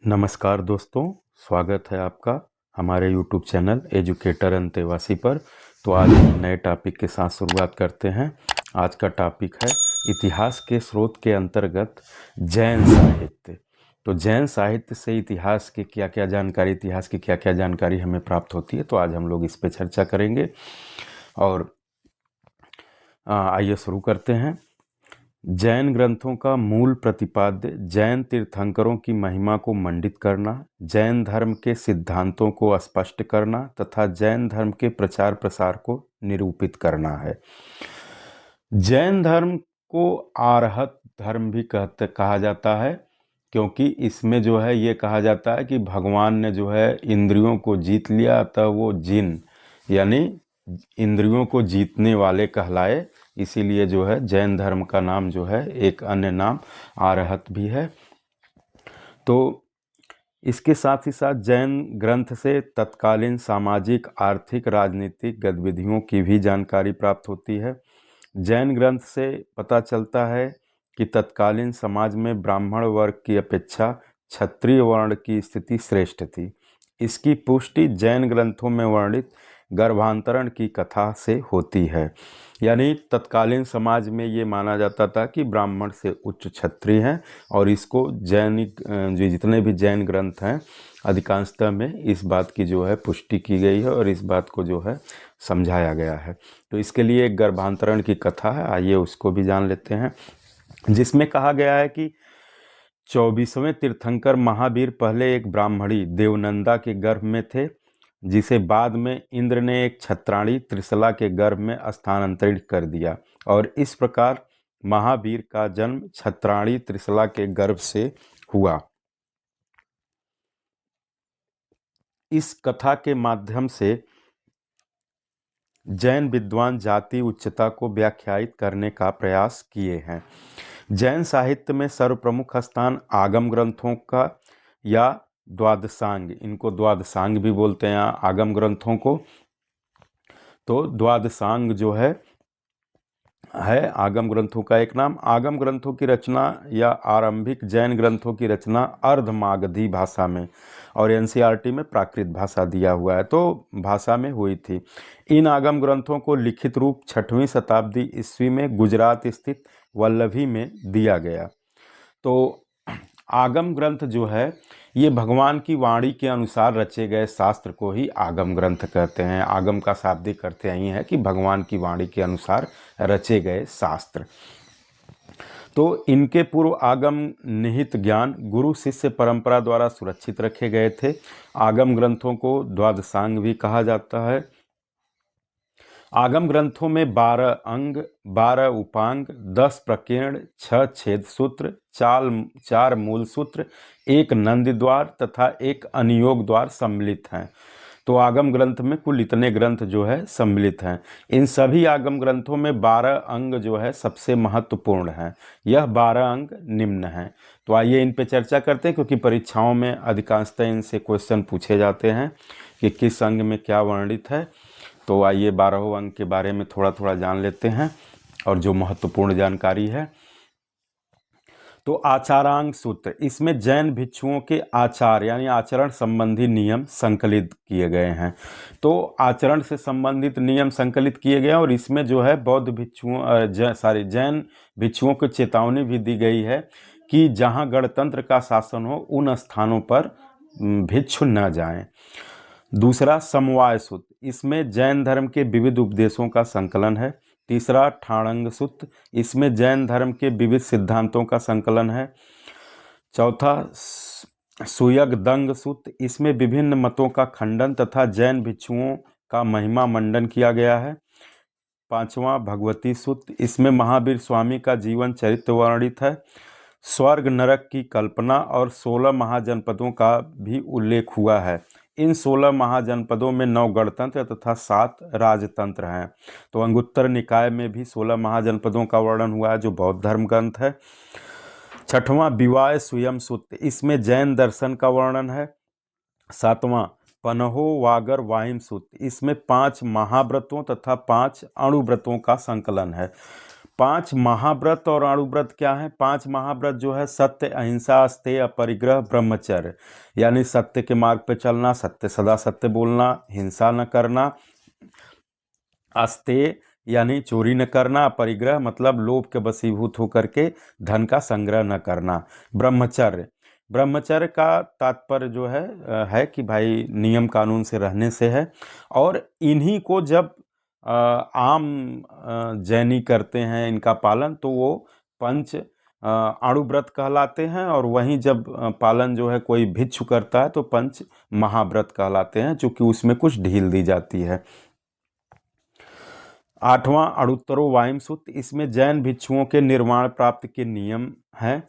नमस्कार दोस्तों, स्वागत है आपका हमारे YouTube चैनल एजुकेटर अंतेवासी पर। तो आज हम नए टॉपिक के साथ शुरुआत करते हैं। आज का टॉपिक है इतिहास के स्रोत के अंतर्गत जैन साहित्य। तो जैन साहित्य से इतिहास की क्या क्या जानकारी हमें प्राप्त होती है, तो आज हम लोग इस पे चर्चा करेंगे। और आइए शुरू करते हैं। जैन ग्रंथों का मूल प्रतिपाद्य जैन तीर्थंकरों की महिमा को मंडित करना, जैन धर्म के सिद्धांतों को स्पष्ट करना तथा जैन धर्म के प्रचार प्रसार को निरूपित करना है। जैन धर्म को आर्हत धर्म भी कहा जाता है, क्योंकि इसमें जो है ये कहा जाता है कि भगवान ने जो है इंद्रियों को जीत लिया, तब वो जिन यानी इंद्रियों को जीतने वाले कहलाए। इसीलिए जो है जैन धर्म का नाम जो है एक अन्य नाम आर्हत भी है। तो इसके साथ ही साथ जैन ग्रंथ से तत्कालीन सामाजिक, आर्थिक, राजनीतिक गतिविधियों की भी जानकारी प्राप्त होती है। जैन ग्रंथ से पता चलता है कि तत्कालीन समाज में ब्राह्मण वर्ग की अपेक्षा क्षत्रिय वर्ण की स्थिति श्रेष्ठ थी। इसकी पुष्टि जैन ग्रंथों में वर्णित गर्भांतरण की कथा से होती है। यानी तत्कालीन समाज में ये माना जाता था कि ब्राह्मण से उच्च क्षत्रिय हैं, और इसको जैनिक जो जितने भी जैन ग्रंथ हैं अधिकांशतः में इस बात की जो है पुष्टि की गई है और इस बात को जो है समझाया गया है। तो इसके लिए एक गर्भांतरण की कथा है, आइए उसको भी जान लेते हैं। जिसमें कहा गया है कि 24वें तीर्थंकर महावीर पहले एक ब्राह्मणी देवनंदा के गर्भ में थे, जिसे बाद में इंद्र ने एक छत्राणी त्रिशला के गर्भ में स्थानांतरित कर दिया, और इस प्रकार महावीर का जन्म छत्राणी त्रिशला के गर्भ से हुआ। इस कथा के माध्यम से जैन विद्वान जाति उच्चता को व्याख्यायित करने का प्रयास किए हैं। जैन साहित्य में सर्वप्रमुख स्थान आगम ग्रंथों का या द्वादशांग, इनको द्वादशांग भी बोलते हैं आगम ग्रंथों को। तो द्वादशांग जो है आगम ग्रंथों का एक नाम। आगम ग्रंथों की रचना या आरंभिक जैन ग्रंथों की रचना अर्धमागधी भाषा में और एनसीईआरटी में प्राकृत भाषा दिया हुआ है, तो भाषा में हुई थी। इन आगम ग्रंथों को लिखित रूप 6वीं शताब्दी ईस्वी में गुजरात स्थित वल्लभी में दिया गया। तो आगम ग्रंथ जो है ये भगवान की वाणी के अनुसार रचे गए शास्त्र को ही आगम ग्रंथ कहते हैं। आगम का शाब्दिक अर्थ यही है कि भगवान की वाणी के अनुसार रचे गए शास्त्र। तो इनके पूर्व आगम निहित ज्ञान गुरु शिष्य परंपरा द्वारा सुरक्षित रखे गए थे। आगम ग्रंथों को द्वादशांग भी कहा जाता है। आगम ग्रंथों में 12 अंग, 12 उपांग, 10 प्रकीर्ण, 6 छेद सूत्र, 4 मूल सूत्र, 1 नंदी द्वार तथा 1 अनियोग द्वार सम्मिलित हैं। तो आगम ग्रंथ में कुल इतने ग्रंथ जो है सम्मिलित हैं। इन सभी आगम ग्रंथों में 12 अंग जो है सबसे महत्वपूर्ण हैं। यह 12 अंग निम्न हैं। तो आइए इन पे चर्चा करते हैं, क्योंकि परीक्षाओं में अधिकांशतः इनसे क्वेश्चन पूछे जाते हैं कि किस अंग में क्या वर्णित है। तो आइए 12 अंग के बारे में थोड़ा थोड़ा जान लेते हैं और जो महत्वपूर्ण जानकारी है। तो आचारांग सूत्र, इसमें जैन भिक्षुओं के आचार यानी आचरण संबंधी नियम संकलित किए गए हैं। तो आचरण से संबंधित नियम संकलित किए गए हैं, और इसमें जो है बौद्ध भिक्षुओं जैन भिक्षुओं को चेतावनी भी दी गई है कि जहां गणतंत्र का शासन हो उन स्थानों पर भिक्षु न जाएं। दूसरा समवाय सूत्र, इसमें जैन धर्म के विविध उपदेशों का संकलन है। तीसरा ठाणंग सूत्र, इसमें जैन धर्म के विविध सिद्धांतों का संकलन है। चौथा सुयग दंग सूत्र, इसमें विभिन्न मतों का खंडन तथा जैन भिक्षुओं का महिमा मंडन किया गया है। पांचवा भगवती सूत्र, इसमें महावीर स्वामी का जीवन चरित्र वर्णित है। स्वर्ग नरक की कल्पना और 16 महाजनपदों का भी उल्लेख हुआ है। इन 16 महाजनपदों में 9 गणतंत्र तथा 7 राजतंत्र हैं। तो अंगुत्तर निकाय में भी 16 महाजनपदों का वर्णन हुआ है, जो बौद्ध धर्म ग्रंथ है। छठवां विवाह स्वयं सूत्र, इसमें जैन दर्शन का वर्णन है। सातवां पनहो वागर वाहिम सूत्र, इसमें 5 महाव्रतों तथा 5 अणुव्रतों का संकलन है। पांच महाव्रत और अणुव्रत क्या है? पांच महाव्रत जो है सत्य, अहिंसा, अस्तेय, अपरिग्रह, ब्रह्मचर्य, यानी सत्य के मार्ग पे चलना, सत्य सदा सत्य बोलना, हिंसा न करना, अस्तेय यानी चोरी न करना, अपरिग्रह मतलब लोभ के वशीभूत होकर के धन का संग्रह न करना, ब्रह्मचर्य, ब्रह्मचर्य का तात्पर्य जो है कि भाई नियम कानून से रहने से है। और इन्हीं को जब आम जैनी करते हैं इनका पालन, तो वो पंच अणुव्रत कहलाते हैं, और वहीं जब पालन जो है कोई भिक्षु करता है तो पंच महाव्रत कहलाते हैं, चूंकि उसमें कुछ ढील दी जाती है। आठवां अणुत्तरो वायम सूत्र, इसमें जैन भिक्षुओं के निर्वाण प्राप्ति के नियम हैं।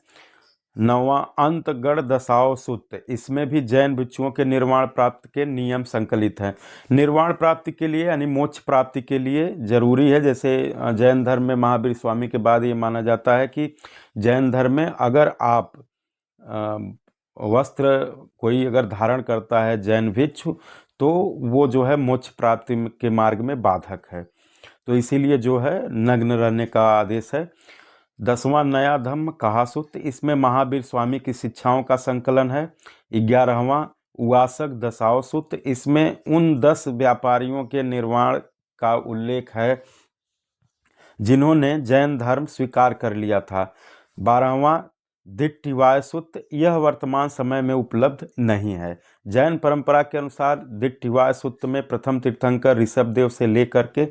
नौवां अंत गण दशाओं सूत्र, इसमें भी जैन भिक्षुओं के निर्वाण प्राप्ति के नियम संकलित हैं। निर्वाण प्राप्ति के लिए यानी मोक्ष प्राप्ति के लिए जरूरी है, जैसे जैन धर्म में महावीर स्वामी के बाद ये माना जाता है कि जैन धर्म में अगर आप वस्त्र कोई अगर धारण करता है जैन भिक्षु, तो वो जो है मोक्ष प्राप्ति के मार्ग में बाधक है, तो इसीलिए जो है नग्न रहने का आदेश है। 10वां नया धम्म कहा सूत्र, इसमें महावीर स्वामी की शिक्षाओं का संकलन है। 11वां उवासक दशाओं सूत्र, इसमें उन 10 व्यापारियों के निर्वाण का उल्लेख है जिन्होंने जैन धर्म स्वीकार कर लिया था। 12वां दिट्ठिवाय सूत्र, यह वर्तमान समय में उपलब्ध नहीं है। जैन परंपरा के अनुसार दिट्ठिवाय सूत्र में प्रथम तीर्थंकर ऋषभदेव से लेकर के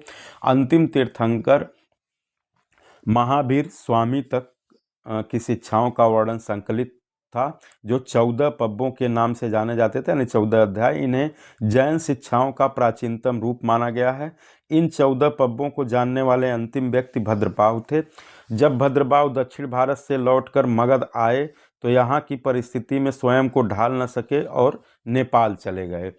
अंतिम तीर्थंकर महावीर स्वामी तक की शिक्षाओं का वर्णन संकलित था, जो 14 पब्बों के नाम से जाने जाते थे, यानी 14 अध्याय। इन्हें जैन शिक्षाओं का प्राचीनतम रूप माना गया है। इन 14 पब्बों को जानने वाले अंतिम व्यक्ति भद्रबाहु थे। जब भद्रबाहु दक्षिण भारत से लौटकर मगध आए तो यहाँ की परिस्थिति में स्वयं को ढाल न सके और नेपाल चले गए।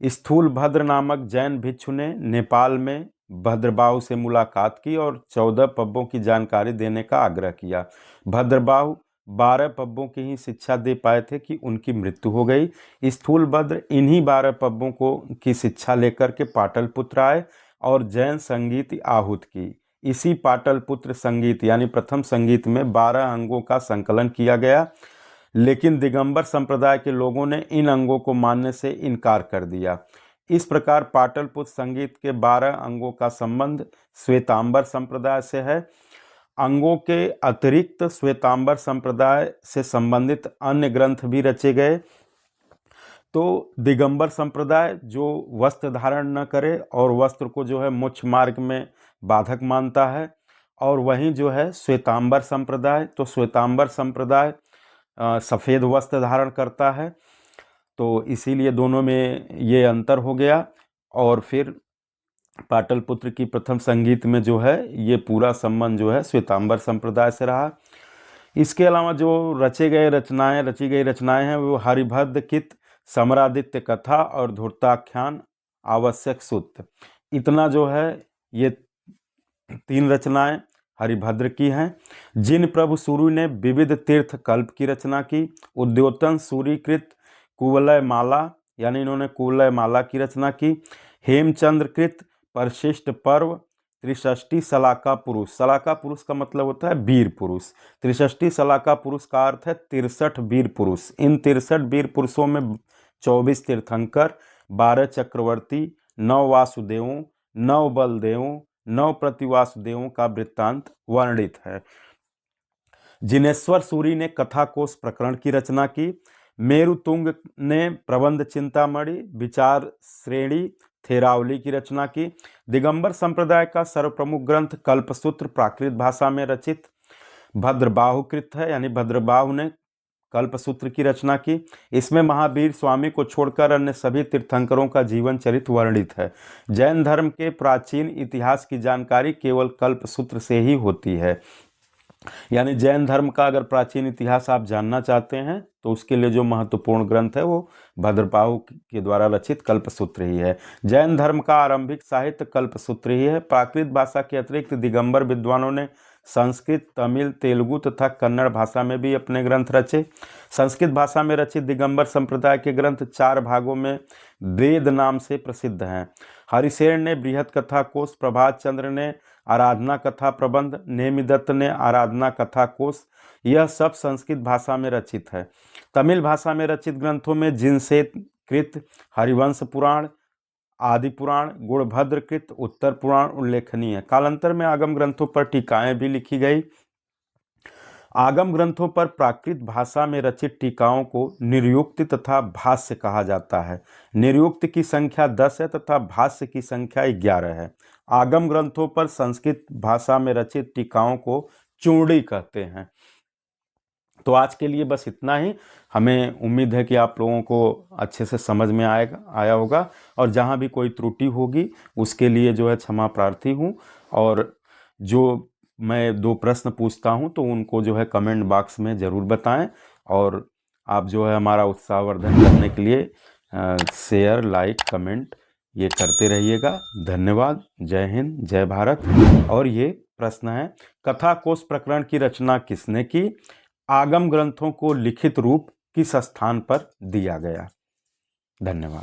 स्थूल भद्र नामक जैन भिक्षु ने नेपाल में भद्रबाहु से मुलाकात की और 14 पब्बों की जानकारी देने का आग्रह किया। भद्रबाहु 12 पब्बों की ही शिक्षा दे पाए थे कि उनकी मृत्यु हो गई। स्थूल भद्र इन्हीं 12 पब्बों की शिक्षा लेकर के पाटलिपुत्र आए और जैन संगीत आहूत की। इसी पाटलिपुत्र संगीत यानी प्रथम संगीत में 12 अंगों का संकलन किया गया, लेकिन दिगंबर संप्रदाय के लोगों ने इन अंगों को मानने से इनकार कर दिया। इस प्रकार पाटलिपुत्र संगीत के 12 अंगों का संबंध श्वेतांबर संप्रदाय से है। अंगों के अतिरिक्त श्वेतांबर संप्रदाय से संबंधित अन्य ग्रंथ भी रचे गए। तो दिगंबर संप्रदाय जो वस्त्र धारण न करे और वस्त्र को जो है मोक्ष मार्ग में बाधक मानता है, और वहीं जो है श्वेतांबर संप्रदाय, तो श्वेतांबर संप्रदाय सफ़ेद वस्त्र धारण करता है, तो इसीलिए दोनों में ये अंतर हो गया। और फिर पाटलिपुत्र की प्रथम संगीत में जो है ये पूरा संबंध जो है श्वेतांबर संप्रदाय से रहा। इसके अलावा जो रची गई रचनाएं हैं वो हरिभद्र कित, समरादित्य कथा और धूर्ताख्यान आवश्यक सूत्र, इतना जो है ये 3 रचनाएं हरिभद्र की हैं। जिन प्रभु सूरी ने विविध तीर्थ कल्प की रचना की। उद्योतन सूरीकृत कुवलय माला, यानी इन्होंने कुवलय माला की रचना की। हेमचंद्रकृत परिशिष्ट पर्व, त्रिषष्टि सलाका पुरुष, सलाका पुरुष का मतलब होता है वीर पुरुष, त्रिषष्टि सलाका पुरुष का अर्थ है 63 वीर पुरुष। इन 63 वीर पुरुषों में 24 तीर्थंकर, 12 चक्रवर्ती, 9 वासुदेवों, 9 बलदेवों, 9 प्रतिवासुदेवों का वृत्तांत वर्णित है। जिनेश्वर सूरी ने कथा कोश प्रकरण की रचना की। मेरुतुंग ने प्रबंध चिंतामणि, विचार श्रेणी, थेरावली की रचना की। दिगंबर संप्रदाय का सर्वप्रमुख ग्रंथ कल्पसूत्र प्राकृत भाषा में रचित भद्रबाहु कृत है, यानी भद्रबाहु ने कल्पसूत्र की रचना की। इसमें महावीर स्वामी को छोड़कर अन्य सभी तीर्थंकरों का जीवन चरित्र वर्णित है। जैन धर्म के प्राचीन इतिहास की जानकारी केवल कल्पसूत्र से ही होती है, यानी जैन धर्म का अगर प्राचीन इतिहास आप जानना चाहते हैं तो उसके लिए जो महत्वपूर्ण ग्रंथ है वो भद्रबाहु के द्वारा रचित कल्पसूत्र ही है। जैन धर्म का आरंभिक साहित्य कल्पसूत्र ही है। प्राकृत भाषा के अतिरिक्त दिगंबर विद्वानों ने संस्कृत, तमिल, तेलुगु तथा कन्नड़ भाषा में भी अपने ग्रंथ रचे। संस्कृत भाषा में रचित दिगंबर संप्रदाय के ग्रंथ 4 भागों में वेद नाम से प्रसिद्ध हैं। हरिसेन ने बृहत कथा कोश, प्रभात चंद्र ने आराधना कथा प्रबंध, नेमिदत्त ने आराधना कथा कोश, यह सब संस्कृत भाषा में रचित है। तमिल भाषा में रचित ग्रंथों में जिनसेत कृत, हरिवंश पुराण, आदि पुराण, गुणभद्र कृत, उत्तर पुराण उल्लेखनीय है। कालांतर में आगम ग्रंथों पर टीकाएं भी लिखी गई। आगम ग्रंथों पर प्राकृत भाषा में रचित टीकाओं को निर्युक्ति तथा भाष्य कहा जाता है। निर्युक्ति की संख्या 10 है तथा भाष्य की संख्या 11 है। आगम ग्रंथों पर संस्कृत भाषा में रचित टीकाओं को चूड़ी कहते हैं। तो आज के लिए बस इतना ही। हमें उम्मीद है कि आप लोगों को अच्छे से समझ में आया होगा, और जहाँ भी कोई त्रुटि होगी उसके लिए जो है क्षमा प्रार्थी हूँ। और जो मैं 2 प्रश्न पूछता हूँ तो उनको जो है कमेंट बॉक्स में ज़रूर बताएं, और आप जो है हमारा उत्साहवर्धन करने के लिए शेयर, लाइक, कमेंट ये करते रहिएगा। धन्यवाद। जय हिंद, जय भारत। और ये प्रश्न है, कथा कोश प्रकरण की रचना किसने की? आगम ग्रंथों को लिखित रूप किस स्थान पर दिया गया? धन्यवाद।